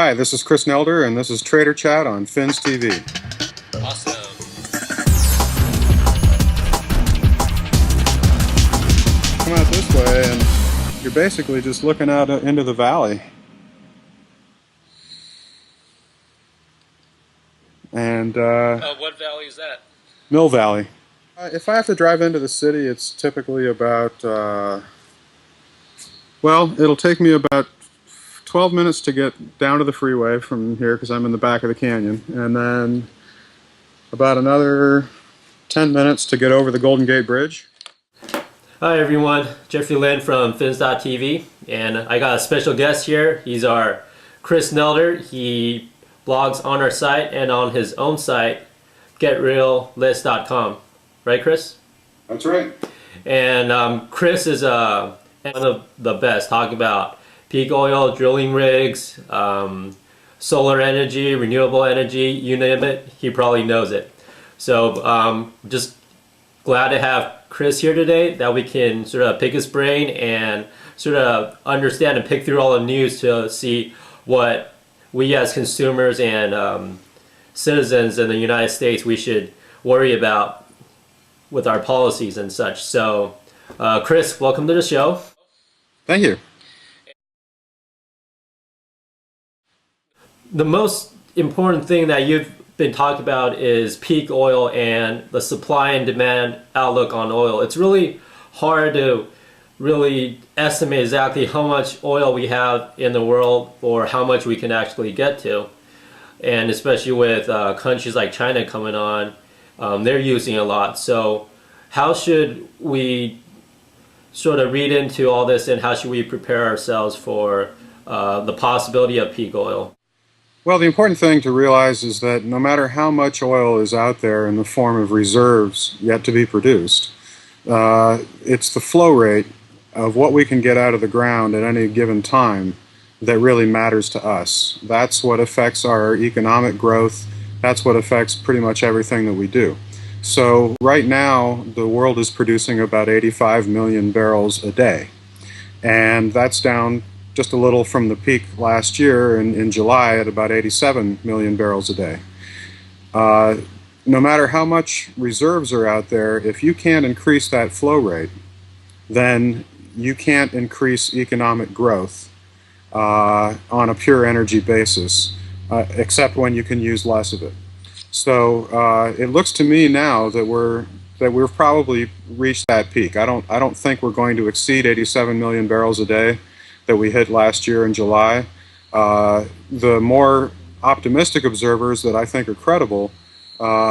Hi, this is Chris Nelder, and this is TraderChat on Fins TV. Awesome. Come out this way, and you're basically just looking out into the valley. And What valley is that? Mill Valley. If I have to drive into the city, it's typically about, well, it'll take me about 12 minutes to get down to the freeway from here because I'm in the back of the canyon, and then about another 10 minutes to get over the Golden Gate Bridge. Hi everyone, Jeffrey Lynn from Fins.tv, and I got a special guest here. He's our Chris Nelder. He blogs on our site and on his own site, getreallist.com. Right, Chris? That's right. And Chris is one of the best, talking about peak oil, drilling rigs, solar energy, renewable energy, you name it, he probably knows it. So just glad to have Chris here today, that we can sort of pick his brain and sort of understand and pick through all the news to see what we as consumers and citizens in the United States we should worry about with our policies and such. So Chris, welcome to the show. Thank you. The most important thing that you've been talking about is peak oil and the supply and demand outlook on oil. It's really hard to really estimate exactly how much oil we have in the world or how much we can actually get to. And especially with countries like China coming on, they're using a lot. So how should we sort of read into all this, and how should we prepare ourselves for the possibility of peak oil? Well, the important thing to realize is that no matter how much oil is out there in the form of reserves yet to be produced, it's the flow rate of what we can get out of the ground at any given time that really matters to us. That's what affects our economic growth. That's what affects pretty much everything that we do. So right now, the world is producing about 85 million barrels a day, and that's down just a little from the peak last year in July at about 87 million barrels a day. No matter how much reserves are out there, if you can't increase that flow rate, then you can't increase economic growth on a pure energy basis, except when you can use less of it. So it looks to me now that we've probably reached that peak. I don't think we're going to exceed 87 million barrels a day that we hit last year in July. The more optimistic observers that I think are credible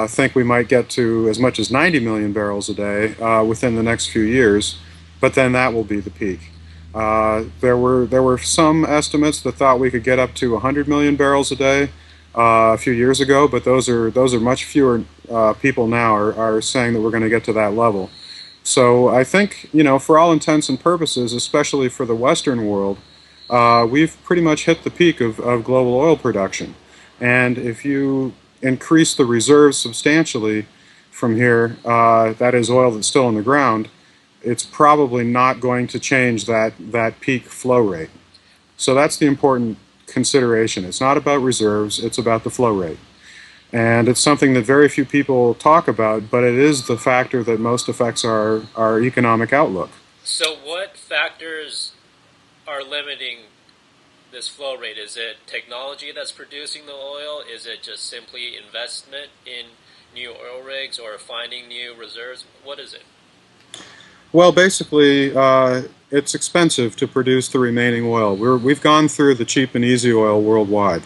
think we might get to as much as 90 million barrels a day within the next few years, but then that will be the peak. There were some estimates that thought we could get up to 100 million barrels a day a few years ago, but those are much fewer people now are saying that we're going to get to that level. So I think, for all intents and purposes, especially for the Western world, we've pretty much hit the peak of global oil production. And if you increase the reserves substantially from here, that is oil that's still in the ground, it's probably not going to change that peak flow rate. So that's the important consideration. It's not about reserves, it's about the flow rate. And it's something that very few people talk about, but it is the factor that most affects our economic outlook. So what factors are limiting this flow rate? Is it technology that's producing the oil? Is it just simply investment in new oil rigs or finding new reserves? What is it? Well, basically, it's expensive to produce the remaining oil. We've gone through the cheap and easy oil worldwide.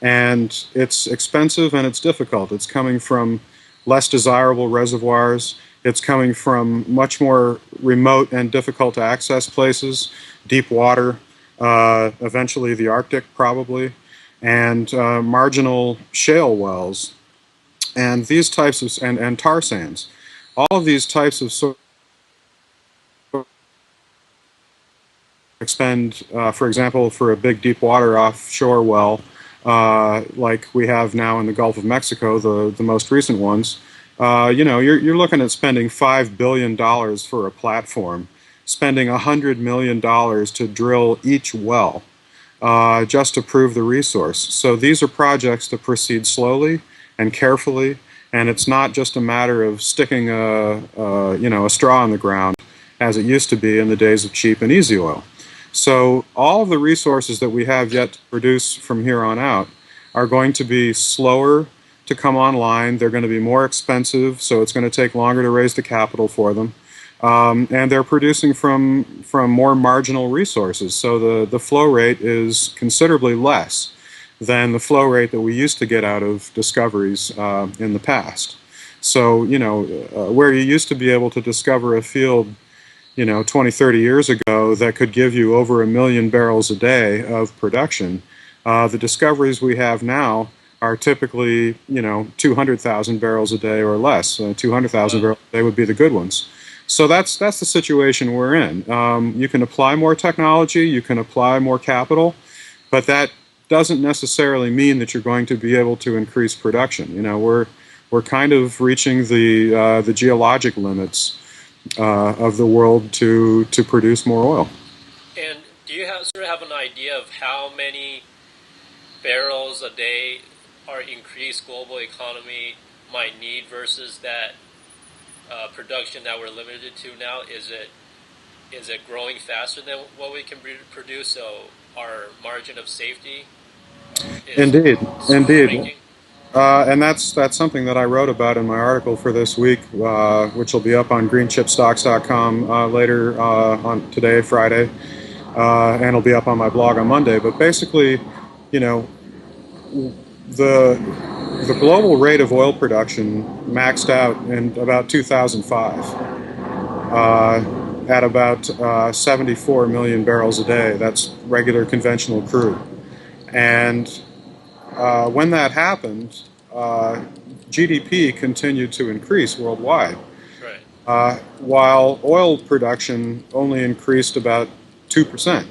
And it's expensive and it's difficult. It's coming from less desirable reservoirs. It's coming from much more remote and difficult to access places, deep water, eventually the Arctic probably, and marginal shale wells, and these types of, and tar sands. All of these types of expend, for example, for a big deep water offshore well, like we have now in the Gulf of Mexico, the most recent ones, you're looking at spending $5 billion for a platform, spending $100 million to drill each well. just to prove the resource. So these are projects that proceed slowly and carefully, and it's not just a matter of sticking a straw in the ground as it used to be in the days of cheap and easy oil. So all of the resources that we have yet to produce from here on out are going to be slower to come online. They're going to be more expensive, so it's going to take longer to raise the capital for them. And they're producing from more marginal resources, so the flow rate is considerably less than the flow rate that we used to get out of discoveries in the past. So, where you used to be able to discover a field 20, 30 years ago that could give you over 1 million barrels a day of production, the discoveries we have now are typically, 200,000 barrels a day or less. 200,000 barrels a day would be the good ones. So that's the situation we're in. You can apply more technology, you can apply more capital, but that doesn't necessarily mean that you're going to be able to increase production. We're kind of reaching the geologic limits of the world to produce more oil. And do you sort of have an idea of how many barrels a day our increased global economy might need versus that production that we're limited to now? Is it growing faster than what we can produce? So our margin of safety is Indeed. shrinking? And that's something that I wrote about in my article for this week, which will be up on greenchipstocks.com later on today, Friday, and it'll be up on my blog on Monday. But basically, the global rate of oil production maxed out in about 2005 at about 74 million barrels a day. That's regular conventional crude. And when that happened, GDP continued to increase worldwide, Right. while oil production only increased about 2%.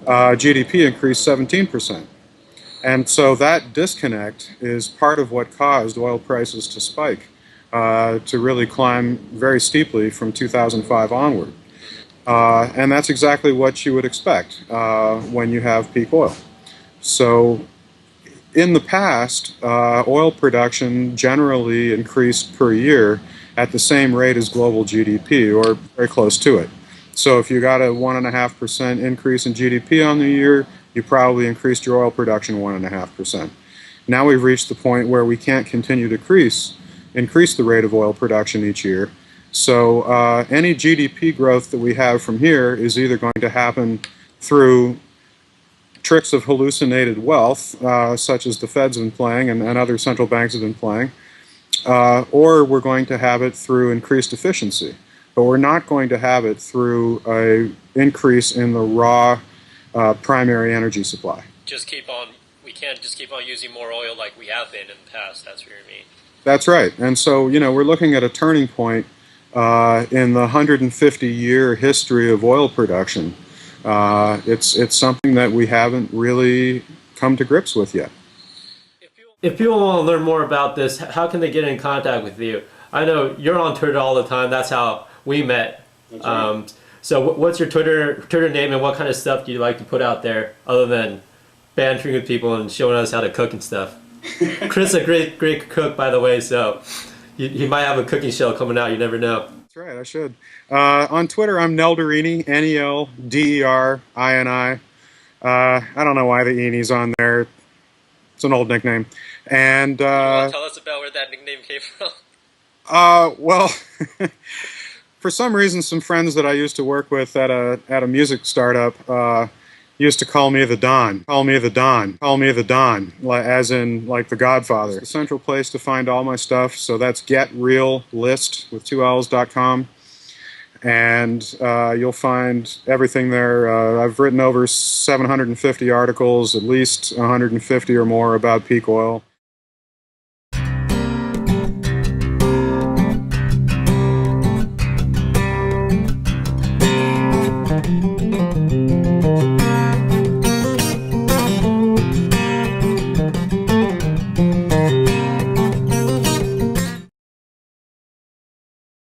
GDP increased 17%. And so that disconnect is part of what caused oil prices to spike, to really climb very steeply from 2005 onward. And that's exactly what you would expect when you have peak oil. So in the past, oil production generally increased per year at the same rate as global GDP, or very close to it. So if you got a 1.5% increase in GDP on the year, you probably increased your oil production 1.5%. Now we've reached the point where we can't continue to increase the rate of oil production each year. So any GDP growth that we have from here is either going to happen through tricks of hallucinated wealth, such as the Fed's been playing and other central banks have been playing, or we're going to have it through increased efficiency. But we're not going to have it through an increase in the raw primary energy supply. We can't just keep on using more oil like we have been in the past. That's what you mean. That's right. And so, we're looking at a turning point in the 150-year history of oil production. It's something that we haven't really come to grips with yet. If people want to learn more about this, how can they get in contact with you? I know you're on Twitter all the time. That's how we met. That's right. So what's your Twitter name, and what kind of stuff do you like to put out there other than bantering with people and showing us how to cook and stuff? Chris is a great cook, by the way, so he might have a cooking show coming out. You never know. That's right, I should. On Twitter, I'm Nelderini, Nelderini. I don't know why the Enie's on there. It's an old nickname. And You want to tell us about where that nickname came from? well, for some reason, some friends that I used to work with at a music startup used to call me the Don. Call me the Don. Call me the Don, as in like the Godfather. It's the central place to find all my stuff. So that's getreallist with 2Ls.com. And you'll find everything there. I've written over 750 articles, at least 150 or more about peak oil.